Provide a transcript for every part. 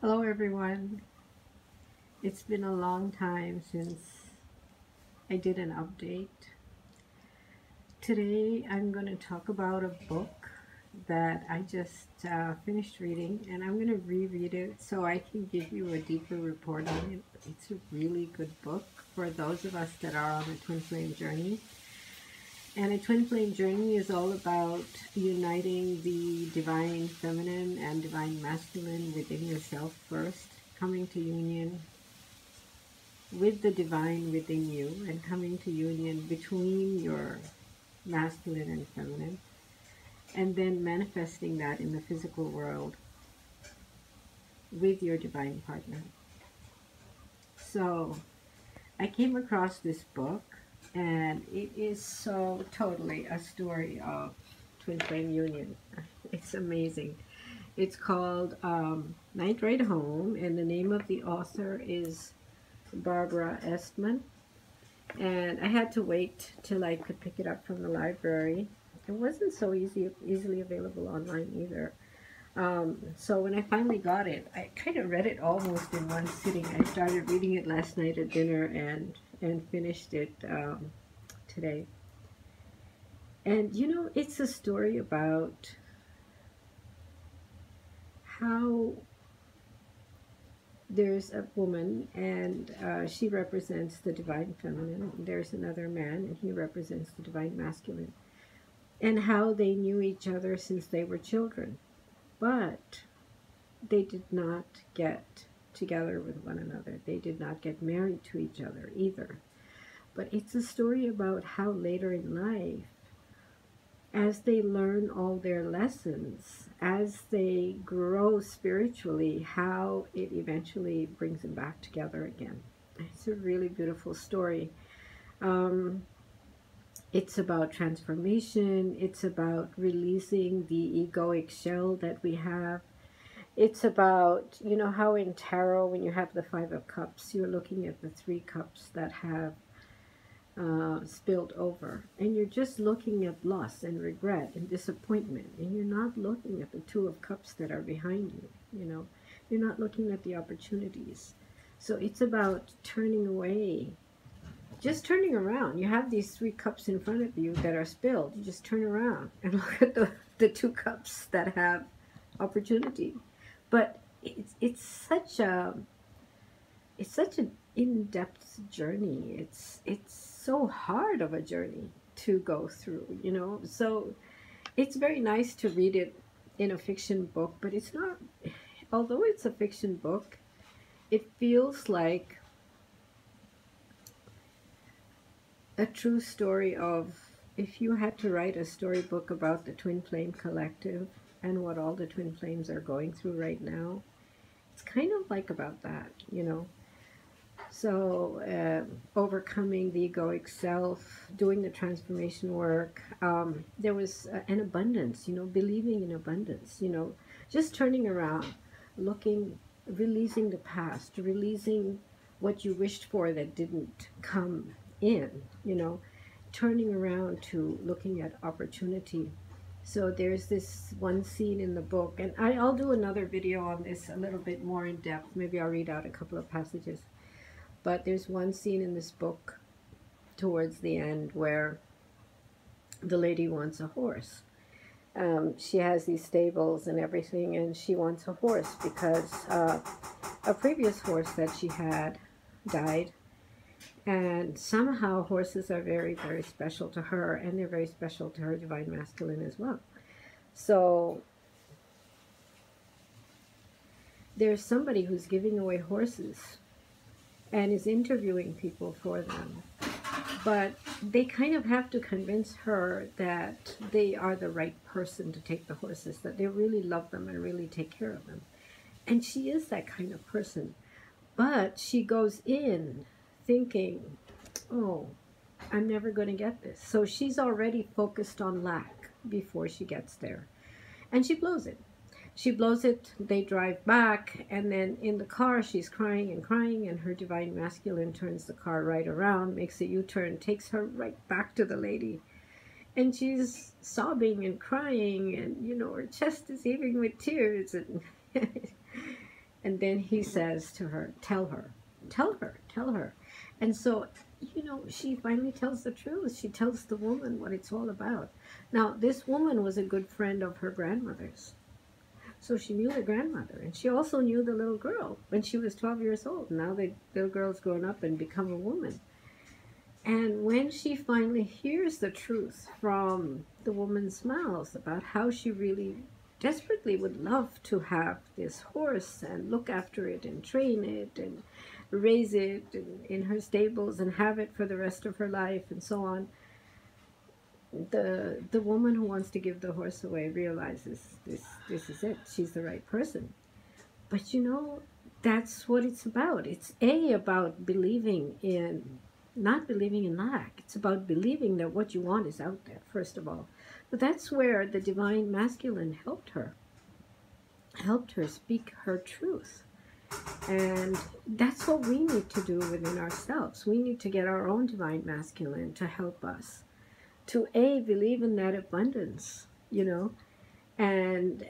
Hello everyone. It's been a long time since I did an update. Today I'm going to talk about a book that I just finished reading, and I'm going to reread it so I can give you a deeper report on it. It's a really good book for those of us that are on a twin flame journey. And a twin flame journey is all about uniting the divine feminine and divine masculine within yourself first, coming to union with the divine within you and coming to union between your masculine and feminine, and then manifesting that in the physical world with your divine partner. So I came across this book, and it is so totally a story of twin flame union. It's amazing. It's called Night Ride Home, and the name of the author is Barbara Estman. And I had to wait till I could pick it up from the library. It wasn't so easily available online either. So when I finally got it, I kind of read it almost in one sitting. I started reading it last night at dinner and finished it today. And you know, it's a story about how there's a woman, and she represents the divine feminine. There's another man, and he represents the divine masculine, and how they knew each other since they were children, but they did not get together with one another. They did not get married to each other either. But it's a story about how later in life, as they learn all their lessons, as they grow spiritually, how it eventually brings them back together again. It's a really beautiful story. It's about transformation. It's about releasing the egoic shell that we have. It's about, you know, how in tarot, when you have the Five of Cups, you're looking at the three cups that have spilled over, and you're just looking at loss and regret and disappointment, and you're not looking at the Two of Cups that are behind you. You know, you're not looking at the opportunities. So it's about turning away, just turning around. You have these three cups in front of you that are spilled. You just turn around and look at the two cups that have opportunity. But it's such an in-depth journey. It's so hard of a journey to go through, you know. So it's very nice to read it in a fiction book, but it's not, although it's a fiction book, it feels like a true story of, if you had to write a storybook about the Twin Flame Collective and what all the Twin Flames are going through right now, it's kind of like about that, you know. So overcoming the egoic self, doing the transformation work. There was an abundance, you know, believing in abundance, you know, just turning around, looking, releasing the past, releasing what you wished for that didn't come in, you know, turning around to looking at opportunity. So there's this one scene in the book, and I'll do another video on this a little bit more in depth. Maybe I'll read out a couple of passages. But there's one scene in this book towards the end where the lady wants a horse. She has these stables and everything, and she wants a horse because a previous horse that she had died. And somehow horses are very, very special to her, and they're very special to her divine masculine as well. So there's somebody who's giving away horses and is interviewing people for them. But they kind of have to convince her that they are the right person to take the horses, that they really love them and really take care of them. And she is that kind of person. But she goes in thinking, oh, I'm never going to get this. So she's already focused on lack before she gets there. And she blows it. She blows it, they drive back, and then in the car she's crying and crying, and her divine masculine turns the car right around, makes a U-turn, takes her right back to the lady. And she's sobbing and crying, and, you know, her chest is heaving with tears. And And then he says to her, tell her, tell her, tell her. And so, you know, she finally tells the truth. She tells the woman what it's all about. Now, this woman was a good friend of her grandmother's. So she knew the grandmother, and she also knew the little girl when she was 12 years old. Now the little girl's grown up and become a woman. And when she finally hears the truth from the woman's mouth about how she really desperately would love to have this horse and look after it and train it and raise it in her stables and have it for the rest of her life and so on, the woman who wants to give the horse away realizes this is it. She's the right person. But you know, that's what it's about. It's about believing in, not believing in lack. It's about believing that what you want is out there, first of all. But that's where the divine masculine helped her speak her truth. And that's what we need to do within ourselves. We need to get our own divine masculine to help us to believe in that abundance, you know, and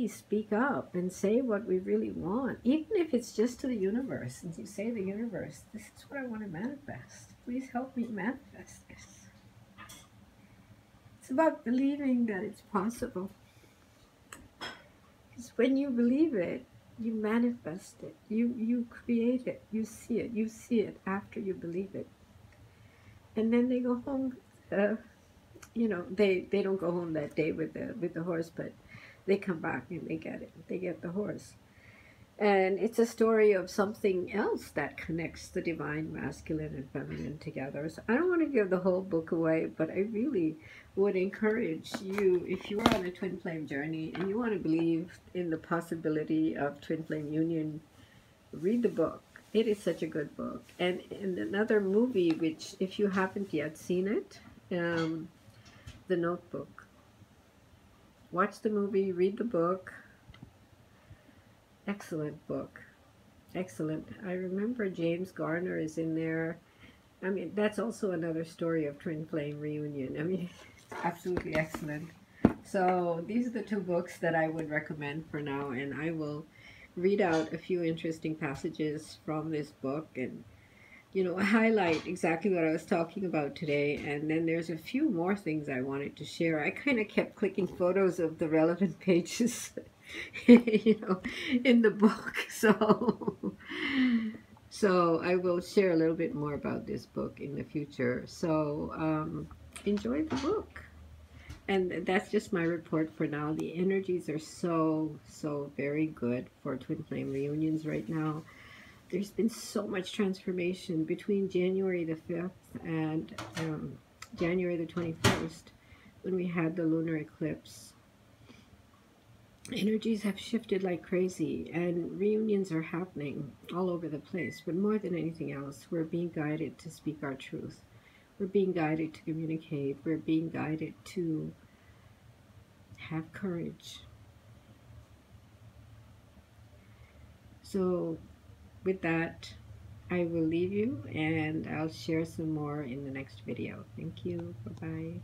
speak up and say what we really want, even if it's just to the universe. And you say to the universe, this is what I want to manifest. Please help me manifest this. It's about believing that it's possible. Because when you believe it, you manifest it. You create it. You see it. You see it after you believe it. And then they go home. You know, they don't go home that day with the horse, but they come back and they get it. They get the horse. And it's a story of something else that connects the divine masculine and feminine together. So I don't want to give the whole book away, but I really would encourage you, if you are on a twin flame journey and you want to believe in the possibility of twin flame union, read the book. It is such a good book. And in another movie, which if you haven't yet seen it, The Notebook. Watch the movie, read the book. Excellent book. Excellent. I remember James Garner is in there. I mean, that's also another story of twin flame reunion. I mean, it's absolutely excellent. So these are the two books that I would recommend for now, and I will read out a few interesting passages from this book and, you know, highlight exactly what I was talking about today. And then there's a few more things I wanted to share. I kind of kept clicking photos of the relevant pages, you know, in the book. So I will share a little bit more about this book in the future. So enjoy the book. And that's just my report for now. The energies are so very good for twin flame reunions right now. There's been so much transformation between January the 5th and January the 21st when we had the lunar eclipse. Energies have shifted like crazy, and reunions are happening all over the place. But more than anything else, we're being guided to speak our truth. We're being guided to communicate. We're being guided to have courage. So with that, I will leave you, and I'll share some more in the next video. Thank you. Bye-bye.